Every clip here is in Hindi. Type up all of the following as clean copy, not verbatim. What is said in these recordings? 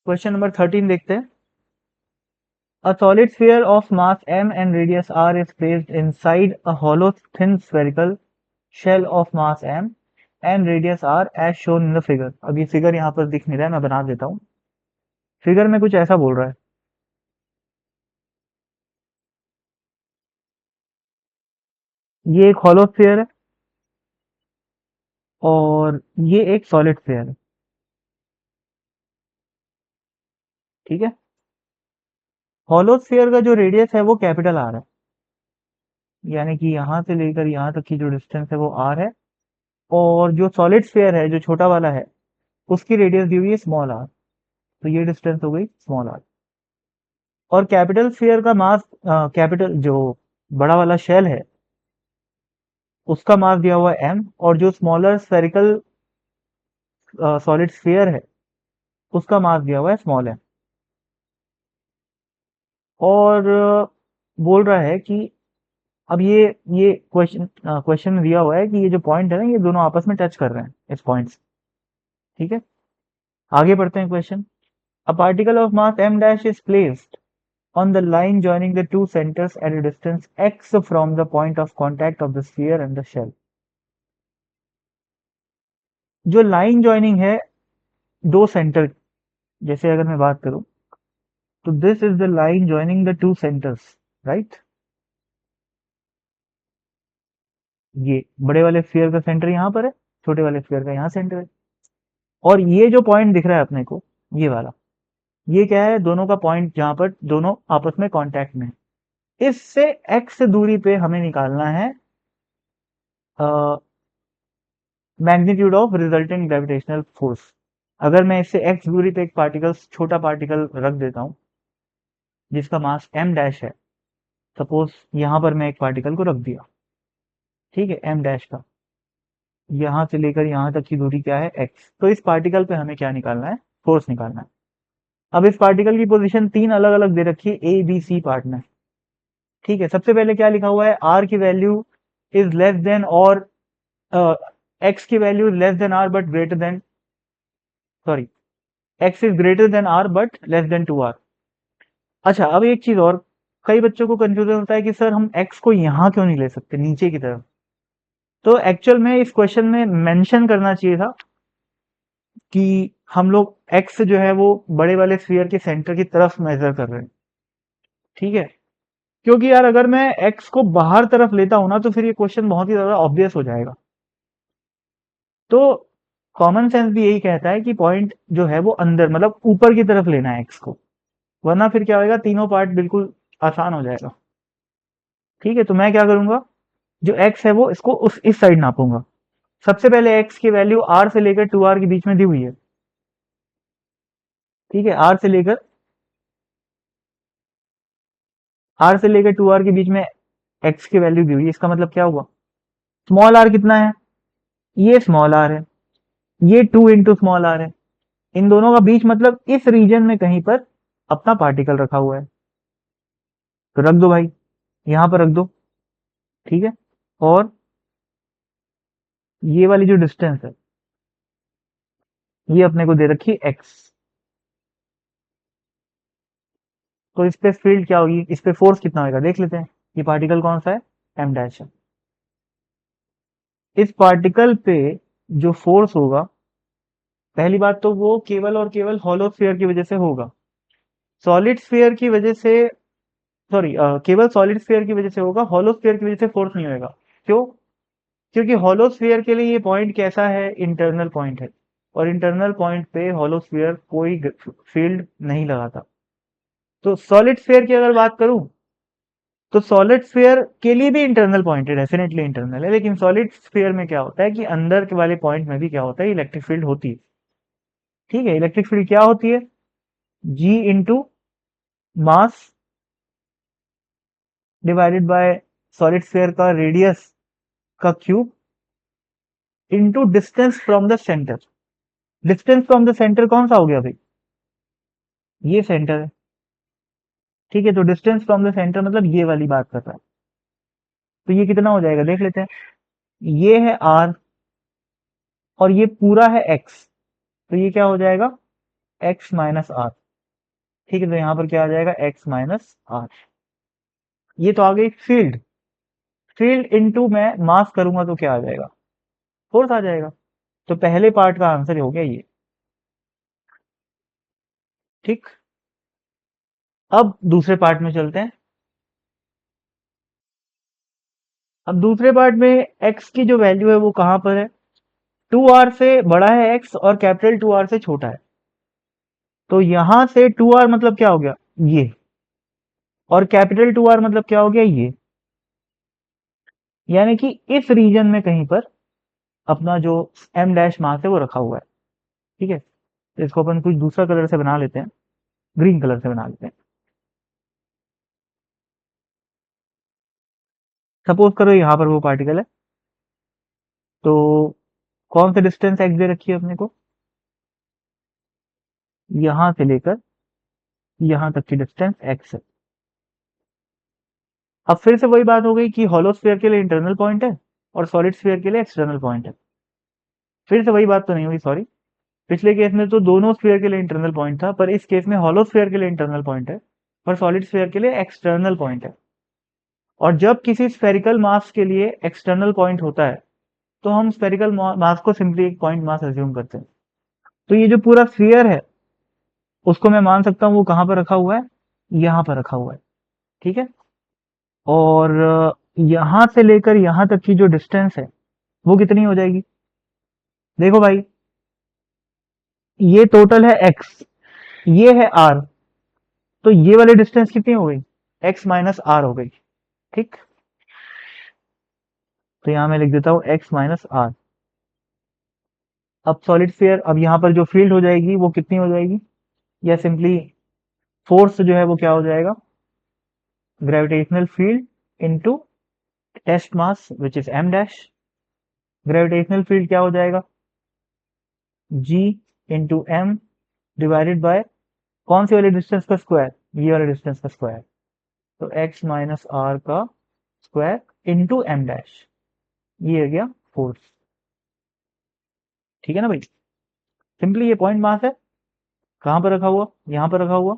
क्वेश्चन नंबर 13 देखते हैं। A solid sphere of mass m and radius r is placed inside a hollow thin spherical shell of mass m and radius r as shown in the figure। अब ये फिगर यहाँ पर दिख नहीं रहा है, मैं बना देता हूँ। फिगर में कुछ ऐसा बोल रहा है, ये एक हॉलो स्फीयर है और ये एक सॉलिड स्फीयर है। ठीक है, हॉलो स्फीयर का जो रेडियस है वो कैपिटल आर है, यानी कि यहाँ से लेकर यहाँ तक की जो डिस्टेंस है वो आर है, और जो सॉलिड स्फीयर है जो छोटा वाला है उसकी रेडियस दी हुई है स्मॉल आर, तो ये डिस्टेंस हो गई स्मॉल आर। और कैपिटल स्फीयर का मास, कैपिटल जो बड़ा वाला शेल है उसका मास दिया हुआ है m, और जो स्मॉलर स्फेरिकल सॉलिड स्फीयर है उसका मास दिया हुआ है स्मॉल m। और बोल रहा है कि अब ये क्वेश्चन में दिया हुआ है कि ये जो पॉइंट है ना ये दोनों आपस में टच कर रहे हैं इस पॉइंट से। ठीक है, आगे बढ़ते हैं question. A particle of mass m dash is placed on the line joining the two centers at a distance x from the point of contact of the sphere and the shell। जो लाइन जॉइनिंग है दो सेंटर, जैसे अगर मैं बात करूं तो this is the line joining the two centres, right. ये बड़े वाले स्फीयर का सेंटर यहाँ पर है, छोटे वाले स्फीयर का यहाँ सेंटर है, और ये जो पॉइंट दिख रहा है अपने को, ये वाला, ये क्या है, दोनों का पॉइंट जहां पर दोनों आपस में कांटेक्ट में है। इससे x दूरी पे हमें निकालना है magnitude of resultant gravitational force. अगर मैं इससे x दूरी पे एक पार्टिकल, छोटा पार्टिकल रख देता हूं जिसका मास m डैश है, सपोज यहां पर मैं एक पार्टिकल को रख दिया, ठीक है, m डैश का, यहां से लेकर यहां तक की दूरी क्या है x, तो इस पार्टिकल पे हमें क्या निकालना है, फोर्स निकालना है। अब इस पार्टिकल की पोजीशन तीन अलग अलग दे रखी है, ए बी सी पार्ट में। ठीक है, सबसे पहले क्या लिखा हुआ है, r की वैल्यू इज लेस देन, और x की value is less than r but greater than, sorry, x is greater than r but less than 2r। अच्छा, अब एक चीज और, कई बच्चों को कंफ्यूजन होता है कि सर हम x को यहाँ क्यों नहीं ले सकते नीचे की तरफ। तो एक्चुअल में इस क्वेश्चन में मेंशन करना चाहिए था कि हम लोग x जो है वो बड़े वाले स्फीयर के सेंटर की तरफ मेजर कर रहे हैं। ठीक है, क्योंकि यार अगर मैं x को बाहर तरफ लेता हूं ना तो फिर ये क्वेश्चन बहुत ही ज्यादा ऑब्वियस हो जाएगा। तो कॉमन सेंस भी यही कहता है कि पॉइंट जो है वो अंदर, मतलब ऊपर की तरफ लेना है x को, वरना फिर क्या होगा, तीनों पार्ट बिल्कुल आसान हो जाएगा। ठीक है, तो मैं क्या करूंगा, जो x है वो इसको उस इस साइड नापूंगा। सबसे पहले x की वैल्यू r से लेकर 2r के बीच में दी हुई है। ठीक है, r से लेकर 2r के बीच में x की वैल्यू दी हुई है, इसका मतलब क्या हुआ, स्मॉल r कितना है, ये स्मॉल r है, ये 2 इंटू स्मॉल r है, इन दोनों का बीच मतलब इस रीजन में कहीं पर अपना पार्टिकल रखा हुआ है, तो रख दो भाई, यहां पर रख दो। ठीक है, और ये वाली जो डिस्टेंस है ये अपने को दे रखी है x, तो इस पे फील्ड क्या होगी, इस पे फोर्स कितना होगा देख लेते हैं। ये पार्टिकल कौन सा है, m डैश है। इस पार्टिकल पे जो फोर्स होगा, पहली बात तो वो केवल और केवल हॉलो स्फीयर की वजह से होगा, सॉलिड स्फीयर की वजह से, सॉरी, केवल सॉलिड स्फीयर की वजह से होगा, हॉलो स्फीयर की वजह से फोर्स नहीं होगा। क्यों, क्योंकि हॉलो स्फीयर के लिए ये पॉइंट कैसा है, इंटरनल पॉइंट है, और इंटरनल पॉइंट पे हॉलो स्फीयर कोई फील्ड नहीं लगाता। तो सॉलिड स्फीयर की अगर बात करूं तो सॉलिड स्फीयर के लिए भी इंटरनल पॉइंट है, डेफिनेटली इंटरनल है, लेकिन सॉलिड स्फीयर में क्या होता है कि अंदर के वाले पॉइंट में भी क्या होता है, इलेक्ट्रिक फील्ड होती है। ठीक है, इलेक्ट्रिक फील्ड क्या होती है, G into mass divided by solid sphere का रेडियस का cube into distance from the centre. Distance from the centre कौन सा हो गया भाई, ये सेंटर है। ठीक है, तो डिस्टेंस फ्रॉम द सेंटर मतलब ये वाली बात कर रहा है, तो ये कितना हो जाएगा देख लेते हैं। ये है r और ये पूरा है x, तो ये क्या हो जाएगा, एक्स माइनस आर। ठीक है, तो यहाँ पर क्या आ जाएगा, एक्स माइनस आर। ये तो आ गई फील्ड। फील्ड इनटू मैं मास करूंगा तो क्या आ जाएगा, फोर्स आ जाएगा। तो पहले पार्ट का आंसर हो गया ये। ठीक, अब दूसरे पार्ट में चलते हैं। अब दूसरे पार्ट में एक्स की जो वैल्यू है वो कहां पर है, 2r से बड़ा है एक्स और कैपिटल 2r से छोटा है। तो यहां से 2r मतलब क्या हो गया, ये, और कैपिटल 2r मतलब क्या हो गया, ये। यानी कि इस रीजन में कहीं पर अपना जो m डैश मास है वो रखा हुआ है। ठीक है, तो इसको अपन कुछ दूसरा कलर से बना लेते हैं, ग्रीन कलर से बना लेते हैं। सपोज करो यहां पर वो पार्टिकल है, तो कौन सा डिस्टेंस एक्स दे रखी है अपने को, यहां से लेकर यहां तक की डिस्टेंस एक्स है। अब फिर से वही बात हो गई कि हॉलो स्फीयर के लिए इंटरनल पॉइंट है और सॉलिड स्फीयर के लिए एक्सटर्नल पॉइंट है। फिर से वही बात तो नहीं हुई, सॉरी। पिछले केस में तो दोनों स्फीयर के लिए इंटरनल पॉइंट था, पर इस केस में हॉलो स्फीयर के लिए इंटरनल पॉइंट है और सॉलिड स्फीयर के लिए एक्सटर्नल पॉइंट है। और जब किसी स्फेरिकल मास के लिए एक्सटर्नल पॉइंट होता है तो हम स्फेरिकल मास को सिंपली एक पॉइंट मास अज्यूम करते हैं। तो ये जो पूरा स्फीयर है उसको मैं मान सकता हूं वो कहां पर रखा हुआ है, यहां पर रखा हुआ है। ठीक है, और यहां से लेकर यहां तक की जो डिस्टेंस है वो कितनी हो जाएगी, देखो भाई, ये टोटल है x, ये है r, तो ये वाली डिस्टेंस कितनी हो गई, x माइनस आर हो गई। ठीक, तो यहां मैं लिख देता हूं x माइनस आर। अब सॉलिड स्फीयर, अब यहां पर जो फील्ड हो जाएगी वो कितनी हो जाएगी, या सिंपली फोर्स जो है वो क्या हो जाएगा, gravitational field into test mass which is m dash. Gravitational field क्या हो जाएगा, g into M divided by कौन सी वाली डिस्टेंस का स्क्वायर, ये वाले डिस्टेंस का स्क्वायर। तो x माइनस आर का स्क्वायर इंटू एम डैश, ये हो गया फोर्स। ठीक है ना भाई, सिंपली ये पॉइंट मास है, कहां पर रखा हुआ, यहां पर रखा हुआ।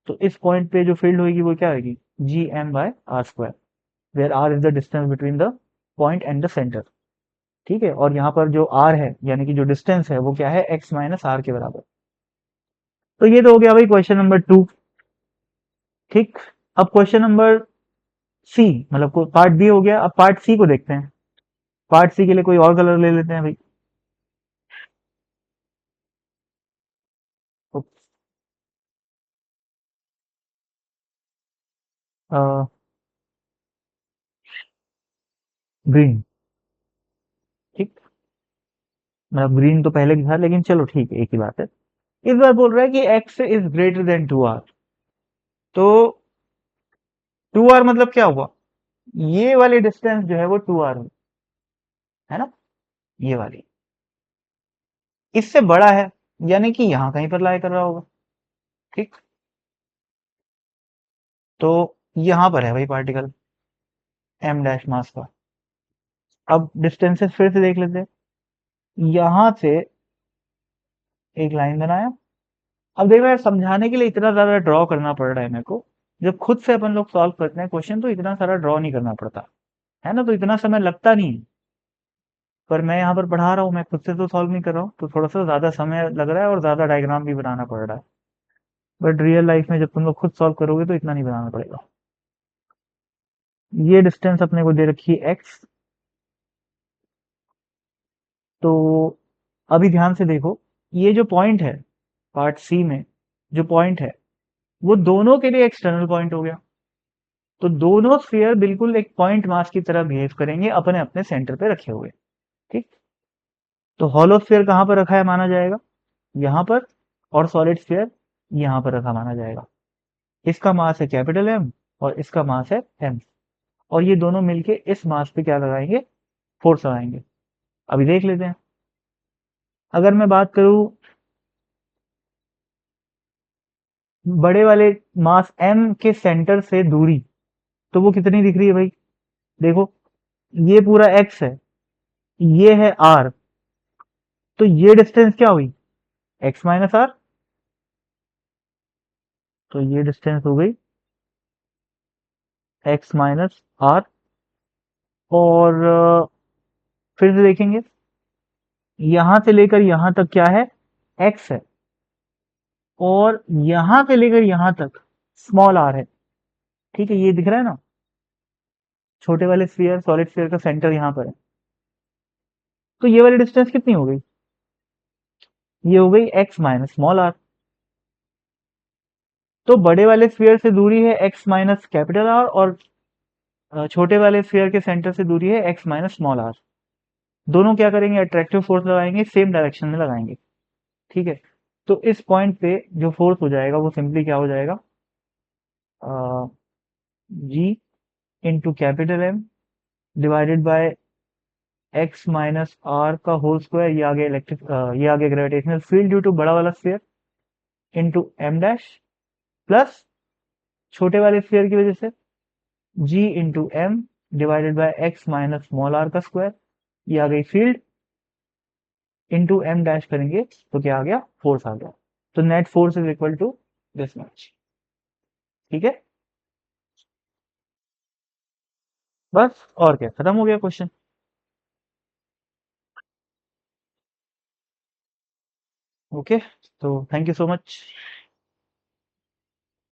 तो इस पॉइंट पे जो फील्ड होगी वो क्या होगी, G M by R square, where R is the distance between the point and the centre. ठीक है, और यहाँ पर जो आर है यानी कि जो डिस्टेंस है वो क्या है, एक्स माइनस आर के बराबर। तो ये तो हो गया भाई क्वेश्चन नंबर 2। ठीक, अब क्वेश्चन नंबर सी, मतलब पार्ट बी हो गया, अब पार्ट सी को देखते हैं। पार्ट सी के लिए कोई और कलर ले लेते हैं भाई। ग्रीन। ठीक, मतलब ग्रीन तो पहले भी था लेकिन चलो ठीक है, एक ही बात है। इस बार बोल रहा है कि x is greater than 2r। तो 2r मतलब क्या हुआ, ये वाली डिस्टेंस जो है वो 2r है ना, ये वाली इससे बड़ा है, यानी कि यहां कहीं पर लाई कर रहा होगा। ठीक, तो यहां पर है भाई पार्टिकल m डैश मास का। अब डिस्टेंसेस फिर से देख लेते हैं, यहां से एक लाइन बनाया। अब देखो यार, समझाने के लिए इतना ज्यादा ड्रॉ करना पड़ रहा है मेरे को। जब खुद से अपन लोग सॉल्व करते हैं क्वेश्चन तो इतना सारा ड्रॉ नहीं करना पड़ता है ना, तो इतना समय लगता नहीं है। पर मैं यहाँ पर पढ़ा रहा हूँ, मैं खुद से तो सॉल्व नहीं कर रहा हूँ, तो थोड़ा सा ज्यादा समय लग रहा है और ज्यादा डायग्राम भी बनाना पड़ रहा है। बट रियल लाइफ में जब तुम लोग खुद सॉल्व करोगे तो इतना नहीं बनाना पड़ेगा। ये डिस्टेंस अपने को दे रखी है एक्स। तो अभी ध्यान से देखो, ये जो पॉइंट है पार्ट सी में, जो पॉइंट है वो दोनों के लिए एक्सटर्नल पॉइंट हो गया। तो दोनों स्फीयर बिल्कुल एक पॉइंट मास की तरह बिहेव करेंगे अपने अपने सेंटर पे रखे हुए। ठीक, तो हॉलो स्फीयर कहां पर रखा है माना जाएगा, यहां पर, और सॉलिड स्फीयर यहां पर रखा माना जाएगा। इसका मास है कैपिटल एम और इसका मास है एम, और ये दोनों मिलके इस मास पे क्या लगाएंगे, फोर्स लगाएंगे। अभी देख लेते हैं। अगर मैं बात करूं बड़े वाले मास एम के सेंटर से दूरी, तो वो कितनी दिख रही है भाई, देखो, ये पूरा एक्स है, ये है आर, तो ये डिस्टेंस क्या हुई, एक्स माइनस आर। तो ये डिस्टेंस हो गई x माइनस आर। और फिर से देखेंगे, यहां से लेकर यहां तक क्या है, x है, और यहां से लेकर यहां तक स्मॉल आर है। ठीक है, ये दिख रहा है ना, छोटे वाले स्फीयर, सॉलिड स्फीयर का सेंटर यहां पर है। तो ये वाली डिस्टेंस कितनी हो गई, ये हो गई x माइनस स्मॉल आर। तो बड़े वाले स्फीयर से दूरी है x माइनस कैपिटल आर, और छोटे वाले स्फीयर के सेंटर से दूरी है x माइनस स्मॉल आर। दोनों क्या करेंगे, अट्रैक्टिव फोर्स लगाएंगे, सेम डायरेक्शन में लगाएंगे। ठीक है, तो इस पॉइंट पे जो फोर्स हो जाएगा वो सिंपली क्या हो जाएगा, G into capital M divided by X minus R का होल स्क्वायर, ये आ गया इलेक्ट्रिक, ये आ गया ग्रेविटेशनल फील्ड ड्यू टू बड़ा वाला sphere, into M dash, plus छोटे वाले स्फीयर की वजह से G into M divided by X minus small R का स्क्वायर, ये आ गई फील्ड, इंटू एम डैश करेंगे तो क्या आ गया, फोर्स आ गया। तो net force is equal to this much. ठीक है, बस और क्या, खत्म हो गया क्वेश्चन। ओके, तो थैंक यू सो मच।